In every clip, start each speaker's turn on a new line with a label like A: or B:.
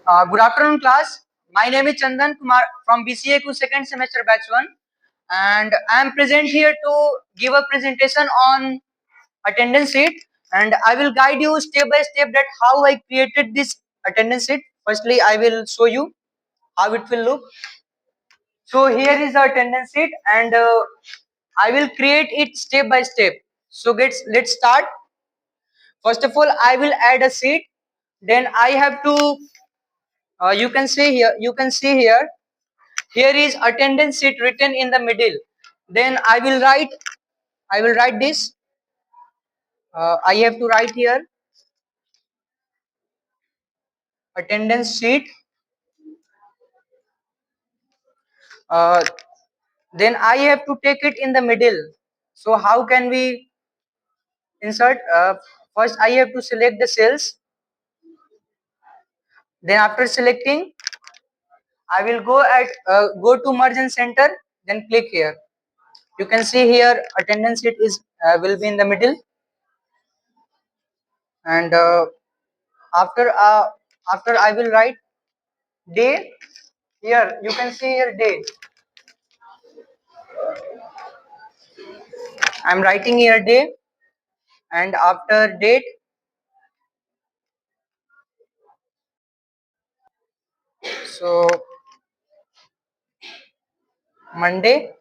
A: Good afternoon, class. My name is Chandan Kumar from BCA second semester batch 1, and I am present here to give a presentation on attendance sheet, and I will guide you step by step that how I created this attendance sheet. Firstly, I will show you how it will look. So here is the attendance sheet, and I will create it step by step. So let's start. First of all, I will add a sheet. Then I have to. You can see here. You can see here. Here is attendance sheet written in the middle. Then I will write this. I have to write here attendance sheet. Uh, then I have to take it in the middle. So how can we insert? First I have to select the cells. Then after selecting, I will go to merge and center. Then click here. You can see here attendance sheet is will be in the middle, and after uh, after I will write day. Here you can see here day. I'm writing here day, and after date, so Monday.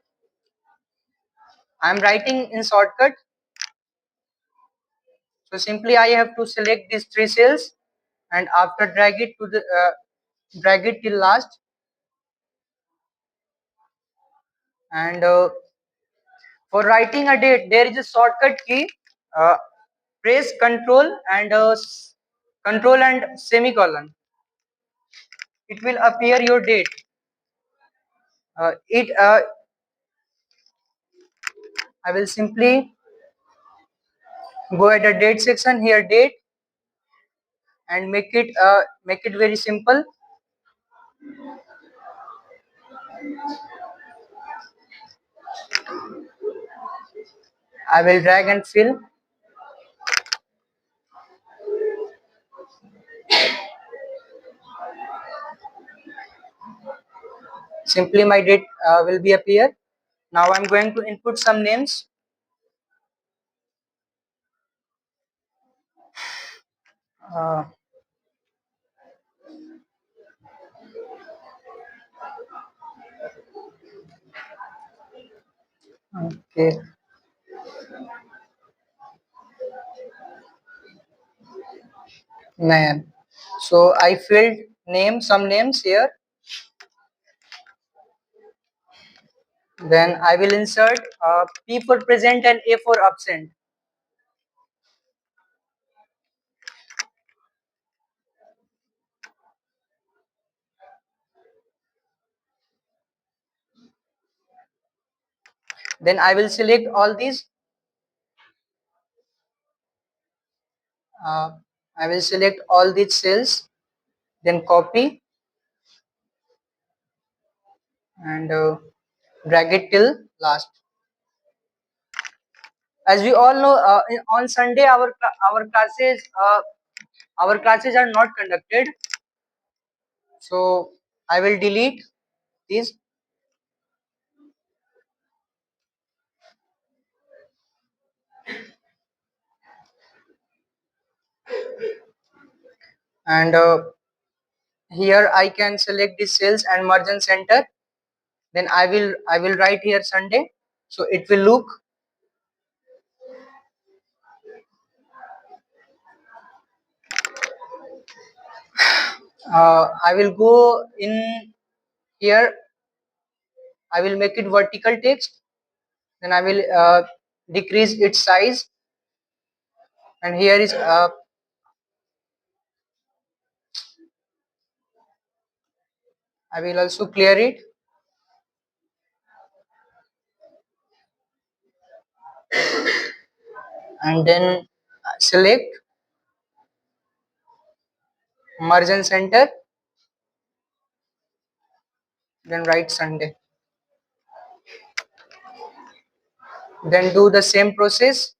A: I'm writing in shortcut. So simply I have to select these three cells, and after drag it till last, and for writing a date there is a shortcut key. Uh, Press control and semicolon. It will appear your date. It I will simply go at the date section here date, and make it very simple. I will drag and fill. Simply my date will be appear. Now I'm going to input some names. Uh, okay. Man. So I filled some names here. Then I will insert P for present and A for absent. Then I will select all these. Uh, I will select all these cells. Then copy and drag it till last. As we all know, on Sunday our classes are not conducted. So I will delete these. And here I can select the cells and merge and center. Then I will write here Sunday, so it will look. I will go in here. I will make it vertical text. Then I will decrease its size, and here is I will also clear it. And then select merge and center, then write Sunday. Then do the same process,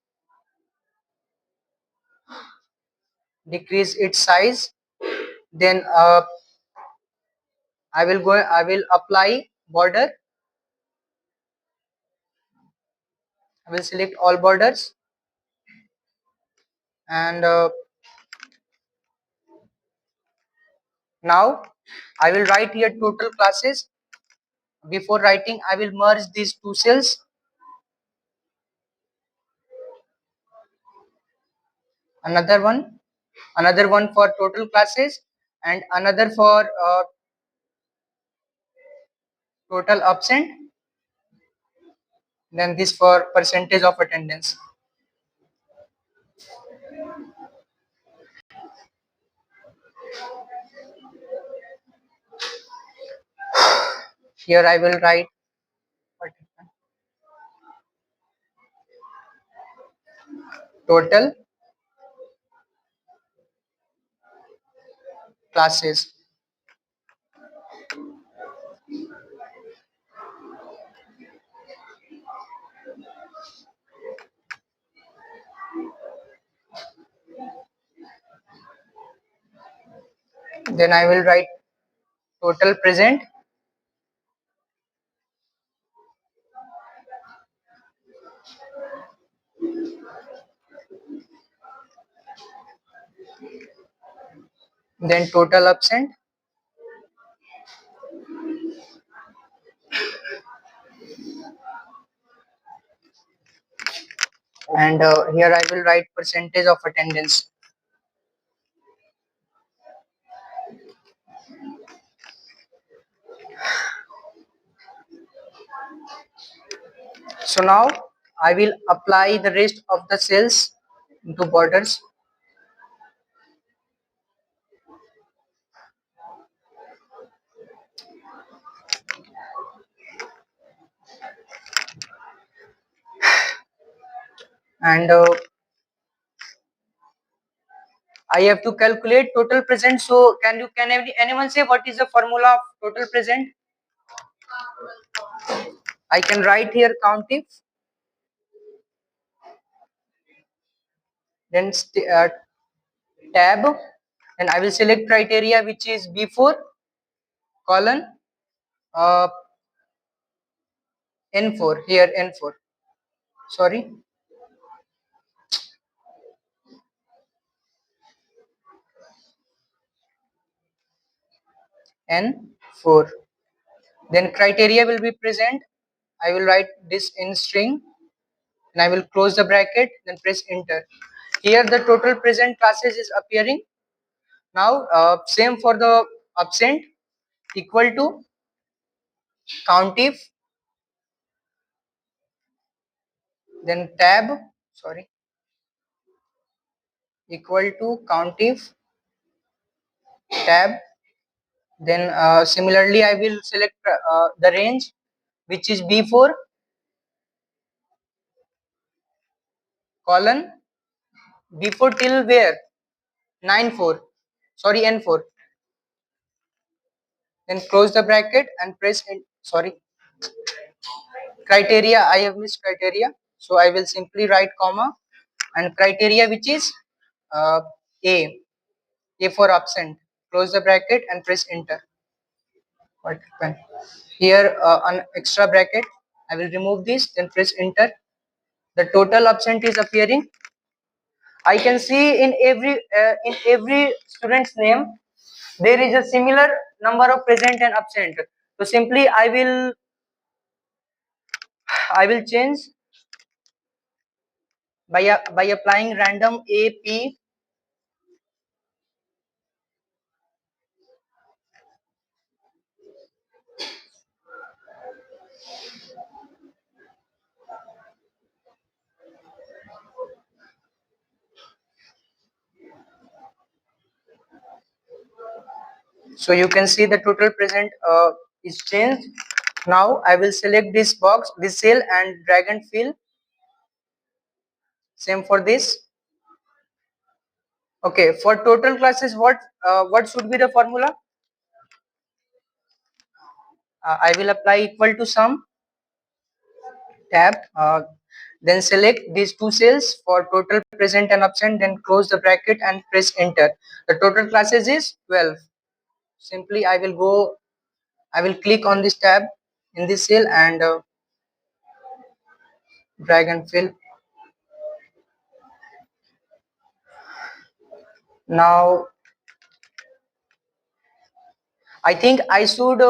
A: decrease its size, then I will apply border. I will select all borders, and now I will write here total classes. Before writing, I will merge these two cells. Another one for total classes, and another for total absent. Then this for percentage of attendance. Here I will write total classes. Then I will write total present. Then total absent. And here I will write percentage of attendance. So now I will apply the rest of the cells into borders. And I have to calculate total present. So anyone say what is the formula of total present? I can write here countif. Then tab. Then I will select criteria which is B4 colon uh, N4 here N4. Sorry. N4. Then criteria will be present. I will write this in string, and I will close the bracket, then press enter. Here the total present classes is appearing. Now same for the absent, equal to countif, then tab, sorry, equal to countif tab. Then similarly I will select the range which is B4 colon B4 till where 94, sorry N4. Then close the bracket and press sorry, criteria, I have missed criteria, so I will simply write comma and criteria which is uh, A for absent. Close the bracket and press enter. What happened? Here an extra bracket, I will remove this, then press enter. The total absent is appearing. I can see in every student's name there is a similar number of present and absent. So simply I will change by applying random AP. So you can see the total present is changed. Now I will select this box, this cell, and drag and fill. Same for this. Okay, for total classes, what should be the formula? I will apply equal to sum tab. Then select these two cells for total present and absent. Then close the bracket and press enter. The total classes is 12. Simply I will go I will click on this tab in this cell and drag and fill. Now I think I should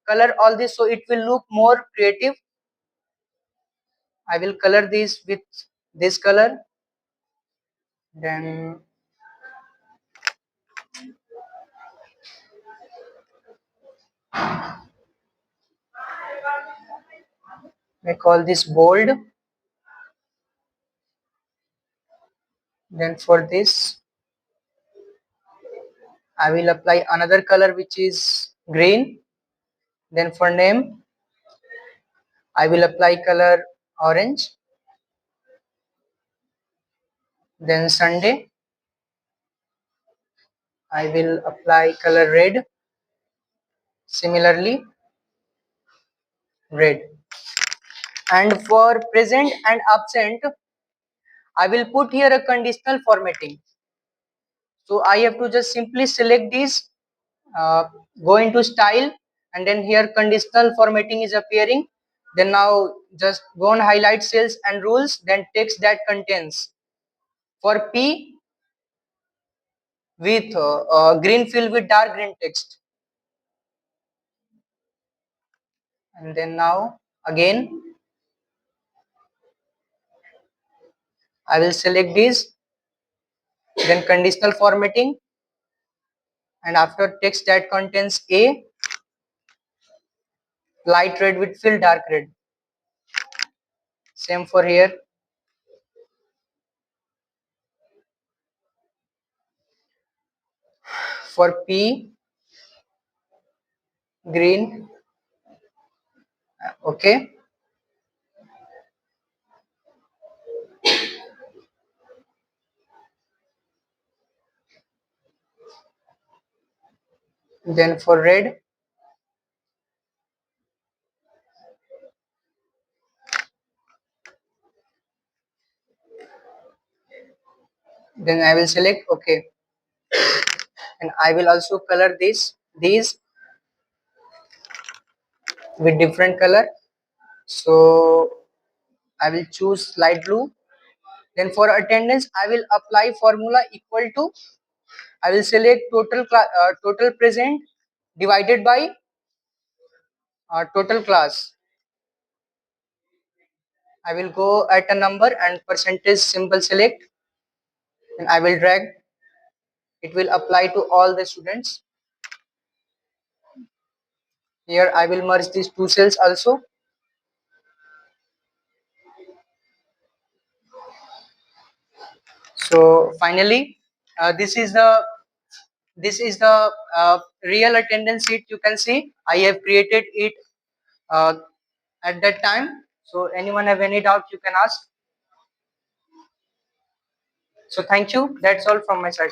A: color all this so it will look more creative. I will color this with this color, then I call this bold. Then for this I will apply another color which is green. Then for name I will apply color orange. Then Sunday I will apply color red. Similarly red. And for present and absent I will put here a conditional formatting. So I have to just simply select these, uh, go into style, and then here conditional formatting is appearing. Then now just go on highlight cells and rules, then text that contains. For P with green fill with dark green text. And then now again I will select this, then conditional formatting, and after text that contains A, light red with fill dark red. Same for here. For P, green, okay. Then for red, then I will select okay, and I will also color these with different color. So I will choose light blue. Then for attendance I will apply formula equal to, I will select total present divided by total class. I will go at a number and percentage symbol select, and I will drag. It will apply to all the students. Here I will merge these two cells also. So finally, this is the real attendance sheet. You can see I have created it uh, at that time. So anyone have any doubt, you can ask. So thank you. That's all from my side.